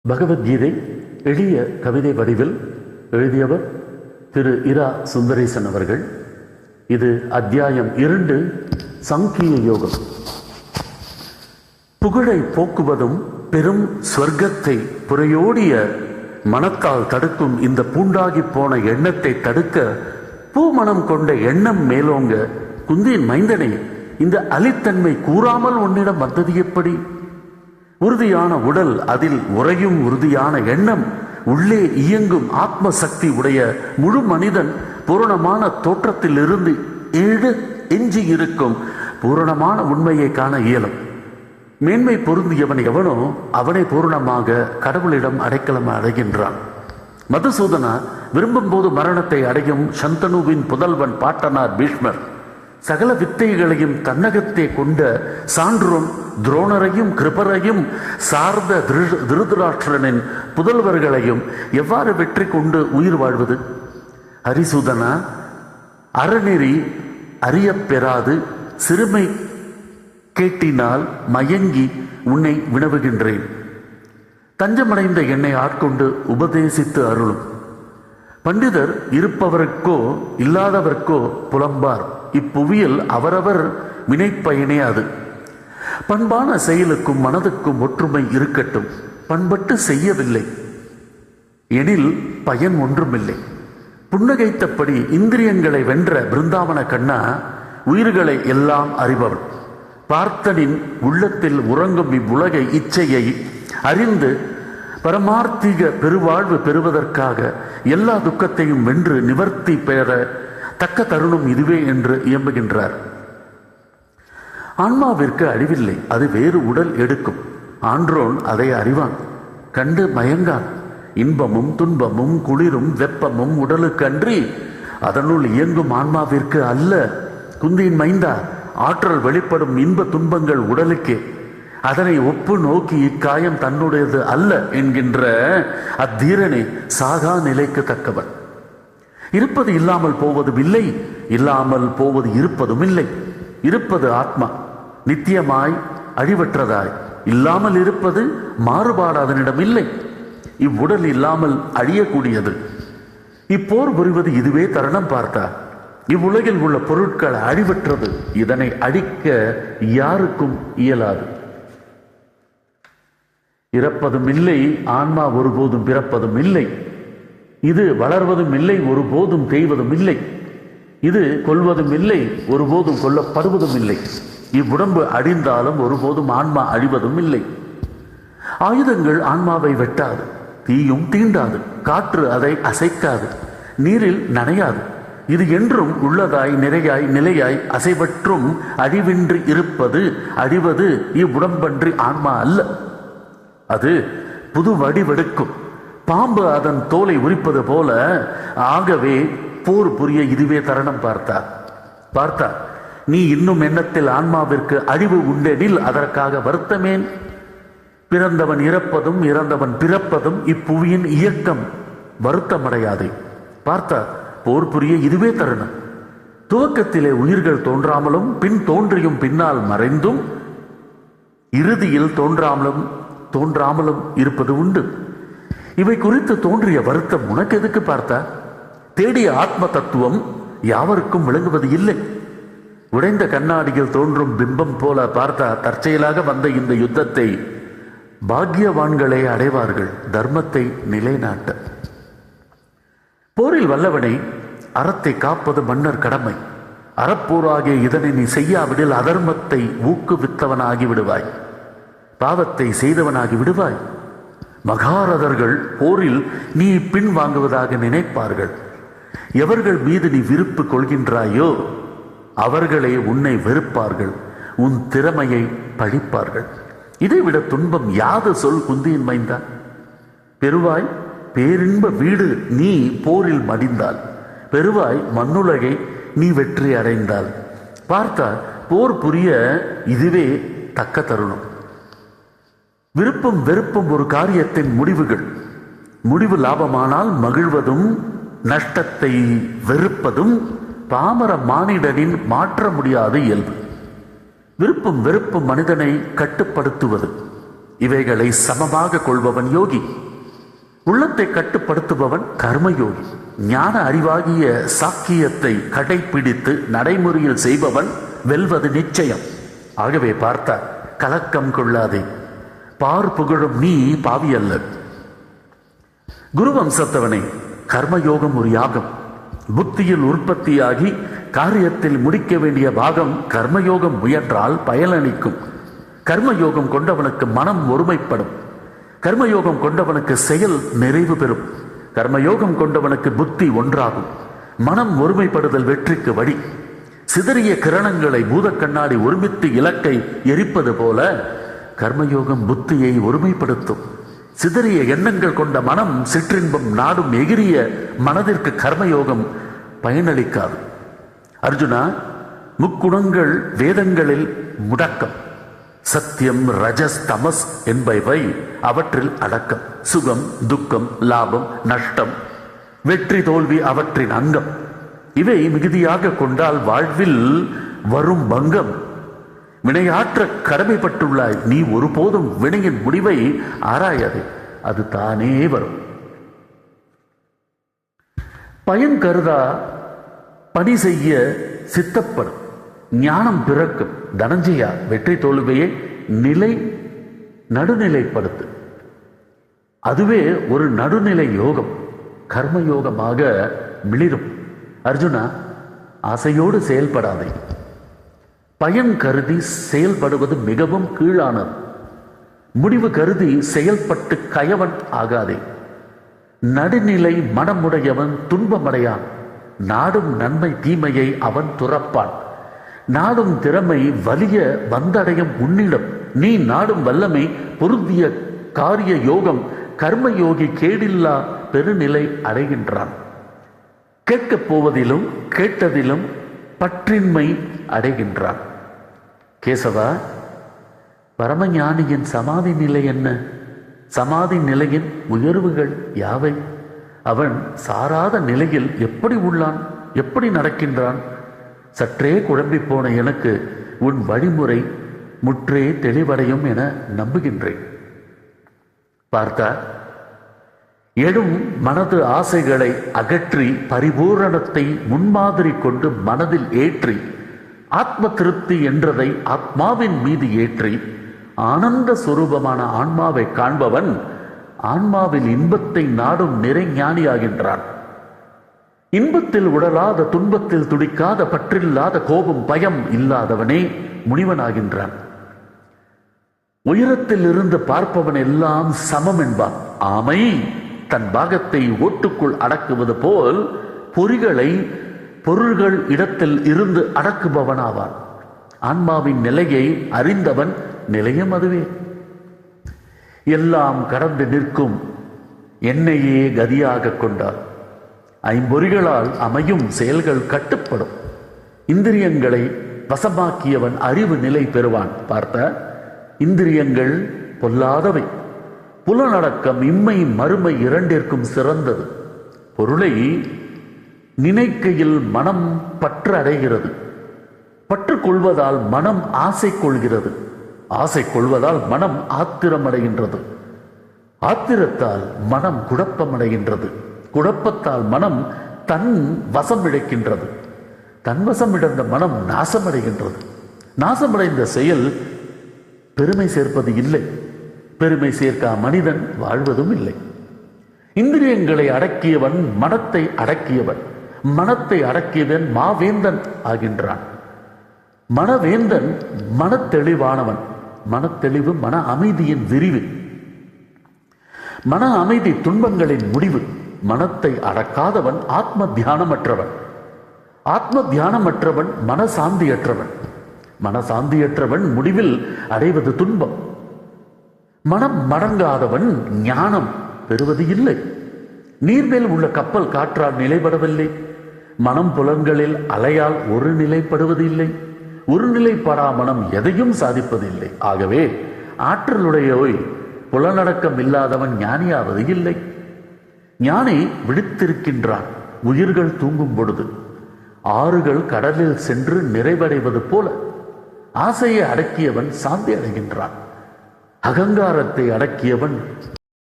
பகவத்கீதை எளிய கவிதை வடிவில் எழுதியவர் திரு இரா சுந்தரேசன் அவர்கள். இது அத்தியாயம் 2, சங்கிய யோகம். புகழை போக்குவதும் பெரும் ஸ்வர்க்கத்தை புறையோடிய மனத்தால் தடுக்கும் இந்த பூண்டாகி போன எண்ணத்தை தடுக்க பூமணம் கொண்ட எண்ணம் மேலோங்க. குந்தியின் மைந்தனை, இந்த அலித்தன்மை கூறாமல் உன்னிடம் வந்தது எப்படி? உறுதியான உடல், அதில் உறையும் உறுதியான எண்ணம், உள்ளே இயங்கும் ஆத்ம சக்தி உடைய முழு மனிதன் பூரணமான தோற்றத்தில் இருந்து எஞ்சி இருக்கும் பூரணமான உண்மையை காண இயலும். மேன்மை பொருந்தியவன் எவனோ அவனை பூரணமாக கடவுளிடம் அடைக்கலம் அடைகின்றான். மதுசூதனா விரும்பும் போது மரணத்தை அடையும் சந்தனுவின் புதல்வன் பாட்டனார் பீஷ்மர், சகல வித்தைகளையும் தன்னகத்தே கொண்ட சான்றோன் துரோணரையும் கிருபரையும் சார்ந்த திருதராஷ்டிரனின் புதல்வர்களையும் எவ்வாறு வெற்றி கொண்டு உயிர் வாழ்வது? ஹரிசூதனா, அறநெறி அறியப் பெறாது சிறுமை கேட்டினால் மயங்கி உன்னை வினவுகின்றேன். தஞ்சமடைந்த என்னை ஆட்கொண்டு உபதேசித்து அருளும். பண்டிதர் இருப்பவருக்கோ இல்லாதவர்க்கோ புலம்பார். இப்புவியில் அவரவர் வினைப்பயனே அது. பண்பான செயலுக்கும் மனதுக்கும் ஒற்றுமை இருக்கட்டும். பண்பட்டு செய்யவில்லை எனில் பயன் ஒன்றுமில்லை. புன்னகைத்தபடி இந்திரியங்களை வென்ற பிருந்தாவன கண்ணா, உயிர்களை எல்லாம் அறிபவன், பார்த்தனின் உள்ளத்தில் உறங்கும் இவ்வுலகை இச்சையை அறிந்து பரமார்த்திக பெருவாழ்வு பெறுவதற்காக எல்லா துக்கத்தையும் வென்று நிவர்த்தி பெற தக்க தருணம் இதுவே என்று இயம்புகின்றார். ஆன்மாவிற்கு அழிவில்லை, அது வேறு உடல் எடுக்கும். ஆன்றோன் அதை அறிவான், கண்டு மயங்கான். இன்பமும் துன்பமும் குளிரும் வெப்பமும் உடலுக்கு அன்றி அதனுள் இயங்கும் ஆன்மாவிற்கு அல்ல. குந்தியின் மைந்தா, ஆற்றல் வெளிப்படும் இன்ப துன்பங்கள் உடலுக்கே. அதனை ஒப்பு நோக்கி இக்காயம் தன்னுடையது அல்ல என்கின்ற அத்தீரனை சாகா நிலைக்கு தக்கவன். இருப்பது இல்லாமல் போவதும் இல்லை, இல்லாமல் போவது இருப்பதும் இல்லை. இருப்பது ஆத்மா, நித்தியமாய் அழிவற்றதாய். இல்லாமல் இருப்பது மாறுபாடு அதனிடம் இல்லை. இவ்வுடல் இல்லாமல் அழியக்கூடியது. இப்போர் புரிவது இதுவே தருணம் பார்த்தா. இவ்வுலகில் உள்ள பொருட்கள் அழிவற்றது. இதனை அழிக்க யாருக்கும் இயலாது. இறப்பதும் இல்லை, ஆன்மா ஒருபோதும் பிறப்பதும் இல்லை. இது வளர்வதும் இல்லை, ஒருபோதும் தேய்வதும் இல்லை. இது கொல்வதும் இல்லை, ஒருபோதும் கொல்லப்படுவதும் இல்லை. இவ்வுடம்பு அழிந்தாலும் ஒருபோதும் ஆன்மா அழிவதும் இல்லை. ஆயுதங்கள் ஆன்மாவை வெட்டாது, தீயும் தீண்டாது, காற்று அதை அசைக்காது, நீரில் நனையாது. இது என்றும் உள்ளதாய் நிறையாய் நிலையாய் அசைவற்றும் அழிவின்றி இருப்பது. அழிவது இவ்வுடம்பன்றி ஆன்மா அல்ல. அது புது வடிவெடுக்கும். பாம்பு அதன் தோலை உரிப்பது போல. ஆகவே போர் புரிய இதுவே தருணம் பார்த்தா. நீ இன்னும் எண்ணத்தில் ஆன்மாவிற்கு அழிவு உண்டெனில் அதற்காக வருத்தமேன்? பிறந்தவன் இறப்பதும் இறந்தவன் பிறப்பதும் இப்புவியின் இயக்கம். வருத்தமடையாதே. பார்த்தா, போர் புரிய இதுவே தருணம். துவக்கத்திலே உயிர்கள் தோன்றாமலும் பின் தோன்றியும் பின்னால் மறைந்தும் இறுதியில் தோன்றாமலும் இருப்பது உண்டு. இவை குறித்து தோன்றிய வருத்தம் உனக்கு எதுக்கு பார்த்தா? தேடிய ஆத்ம தத்துவம் யாவருக்கும் விளங்குவது இல்லை. உடைந்த கண்ணாடியில் தோன்றும் பிம்பம் போல பார்த்தா. தற்செயலாக வந்த இந்த யுத்தத்தை பாக்கியவான்களே அடைவார்கள், தர்மத்தை நிலைநாட்ட. போரில் வல்லவனை அறத்தை காப்பது மன்னர் கடமை. அறப்போராகிய இதனை நீ செய்யாவிடில் அதர்மத்தை ஊக்குவித்தவனாகி விடுவாய், பாவத்தை செய்தவனாகி விடுவாய். மகாரதர்கள் போரில் நீ பின் வாங்குவதாக நினைப்பார்கள். எவர்கள் மீது நீ விருப்பு கொள்கின்றாயோ அவர்களே உன்னை வெறுப்பார்கள், உன் திறமையை பழிப்பார்கள். இதைவிட துன்பம் யாது சொல் குந்தியின் மைந்தா? பெறுவாய் பேரின்ப வீடு நீ போரில் மடிந்தால், பெறுவாய் மண்ணுலகை நீ வெற்றி அடைந்தால். பார்த்தால் போர் புரிய இதுவே தக்க தருணம். விருப்பம் வெறுப்பும் ஒரு காரியத்தின் முடிவுகள். முடிவு லாபமானால் மகிழ்வதும் நஷ்டத்தை வெறுப்பதும் பாமர மானிடனின் மாற்ற முடியாத இயல்பு. விருப்பம் வெறுப்பும் மனிதனை கட்டுப்படுத்துவது. இவைகளை சமமாக கொள்பவன் யோகி. உள்ளத்தை கட்டுப்படுத்துபவன் கர்மயோகி. ஞான அறிவாகிய சாக்கியத்தை கடைபிடித்து நடைமுறையில் செய்பவன் வெல்வது நிச்சயம். ஆகவே பார்த்தார், கலக்கம் கொள்ளாதே, பார் புகழும் நீ பாவி அல்ல. குருவம்சத்தவனை, கர்மயோகம் ஒரு யாகம். புத்தியில் உற்பத்தியாகி காரியத்தில் முடிக்க வேண்டிய பாகம் கர்மயோகம் முயன்றால் பயனளிக்கும். கர்மயோகம் கொண்டவனுக்கு மனம் ஒருமைப்படும். கர்மயோகம் கொண்டவனுக்கு செயல் நிறைவு பெறும். கர்மயோகம் கொண்டவனுக்கு புத்தி ஒன்றாகும். மனம் ஒருமைப்படுதல் வெற்றிக்கு வழி. சிதறிய கிரணங்களை பூத கண்ணாடி ஒருமித்து இலக்கை எரிப்பது போல கர்மயோகம் புத்தியை ஒருமைப்படுத்தும். சிதறிய எண்ணங்கள் கொண்ட மனம் சிற்றின்பம் நாடும் எகிரிய மனதிற்கு கர்மயோகம் பயனளிக்காது. அர்ஜுனா, முக்குணங்கள் வேதங்களில் முடக்கம். சத்தியம், ரஜஸ், தமஸ் என்பவை அவற்றில் அடக்கம். சுகம், துக்கம், லாபம், நஷ்டம், வெற்றி, தோல்வி அவற்றின் அங்கம். இவை மிகுதியாக கொண்டால் வாழ்வில் வரும் பங்கம். வினையாற்ற கடமைப்பட்டுள்ளாய். நீ ஒருபோதும் வினையின் முடிவை ஆராயாதே, அது தானே வரும். பயன் கருதா பணி செய்ய சித்தப்படும். ஞானம் பிறக்கும். தனஞ்சயா, வெற்றி தோல்வியை நடுநிலைப்படுத்து. அதுவே ஒரு நடுநிலை யோகம், கர்மயோகமாக மிளிரும். அர்ஜுனா, ஆசையோடு செயல்படாதே. பயன் கருதி செயல்படுவது மிகவும் கீழானது. முடிவு கருதி செயல்பட்டு கயவன் ஆகாதே. நடுநிலை மனமுடையவன் துன்பமடையான். நாடும் நன்மை தீமையை அவன் துறப்பான். நாடும் திறமை வலிய வந்தடையும் உன்னிடம். நீ நாடும் வல்லமை பொருந்திய காரிய யோகம் கர்மயோகி கேடில்லா பெருநிலை அடைகின்றான். கேட்கப் போவதிலும் கேட்டதிலும் பற்றின்மை அடைகின்றான். கேசவா, பரமஞானியின் சமாதி நிலை என்ன? சமாதி நிலையின் உயர்வுகள் யாவை? அவன் சாராத நிலையில் எப்படி உள்ளான்? எப்படி நடக்கின்றான்? சற்றே குழம்பி போன எனக்கு உன் வழிமுறை முற்றே தெளிவடையும் என நம்புகின்றேன். பார்த்தா, எழும் மனது ஆசைகளை அகற்றி பரிபூரணத்தை முன்மாதிரி கொண்டு மனதில் ஏற்றி ஆத்ம திருப்தி என்றதை ஆத்மாவின் மீது ஏற்றி ஆனந்த சுரூபமான ஆன்மாவை காண்பவன் ஆன்மாவில் இன்பத்தை நாடும் நிறைஞானியாகின்றான். இன்பத்தில் உடலாத, துன்பத்தில் துடிக்காத, பற்றில்லாத, கோபம் பயம் இல்லாதவனே முனிவனாகின்றான். உயரத்தில் இருந்து பார்ப்பவன் எல்லாம் சமம் என்பான். ஆமை தன் பாகத்தை ஓட்டுக்குள் அடக்குவது போல் பொருள்கள் இடத்தில் இருந்து அடக்குபவனாவான். ஆன்மாவின் நிலையை அறிந்தவன் நிலையம் அதுவே. எல்லாம் கடந்து நிற்கும் என்னையே கதியாக கொண்டார். ஐம்பொறிகளால் அமையும் செயல்கள் கட்டுப்படும். இந்திரியங்களை வசமாக்கியவன் அறிவு நிலை பெறுவான். பார்த்த, இந்திரியங்கள் பொல்லாதவை. புலனடக்கம் இம்மை மறுமை இரண்டிற்கும் சிறந்தது. பொருளை நினைக்கையில் மனம் பற்று அடைகிறது. பற்று கொள்வதால் மனம் ஆசை கொள்கிறது. ஆசை கொள்வதால் மனம் ஆத்திரமடைகின்றது. ஆத்திரத்தால் மனம் குழப்பமடைகின்றது. குழப்பத்தால் மனம் தன் வசம் இழக்கின்றது. தன் வசம் இழந்த மனம் நாசமடைகின்றது. நாசமடைந்த செயல் பெருமை சேர்ப்பது இல்லை. பெருமை சேர்க்கா மனிதன் வாழ்வதும் இல்லை. இந்திரியங்களை அடக்கியவன் மனத்தை அடக்கியவன். மனத்தை அடக்கியவன் மாவேந்தன் ஆகின்றான். மனவேந்தன் மனத்தெளிவானவன். மனத்தெளிவு மன அமைதியின் விரிவு. மன அமைதி துன்பங்களின் முடிவு. மனத்தை அடக்காதவன் ஆத்ம தியானமற்றவன். ஆத்ம தியானமற்றவன் மனசாந்தியற்றவன். மனசாந்தியற்றவன் முடிவில் அடைவது துன்பம். மனம் மடங்காதவன் ஞானம் பெறுவது இல்லை. நீர்மேல் உள்ள கப்பல் காற்றால் நிலைப்படவில்லை. மனம் புலன்களில் அலையால் ஒரு நிலைப்படுவது இல்லை. ஒரு நிலைப்படா மனம் எதையும் சாதிப்பதில்லை. ஆகவே ஆற்றலுடையோய் புலனடக்கம் இல்லாதவன் ஞானியாவது இல்லை. ஞானி விழித்திருக்கின்றான். உயிர்கள் தூங்கும் பொழுது ஆறுகள் கடலில் சென்று நிறைவடைவது போல ஆசையை அடக்கியவன் சாந்தி அடைகின்றான். அகங்காரத்தை அடக்கியவன்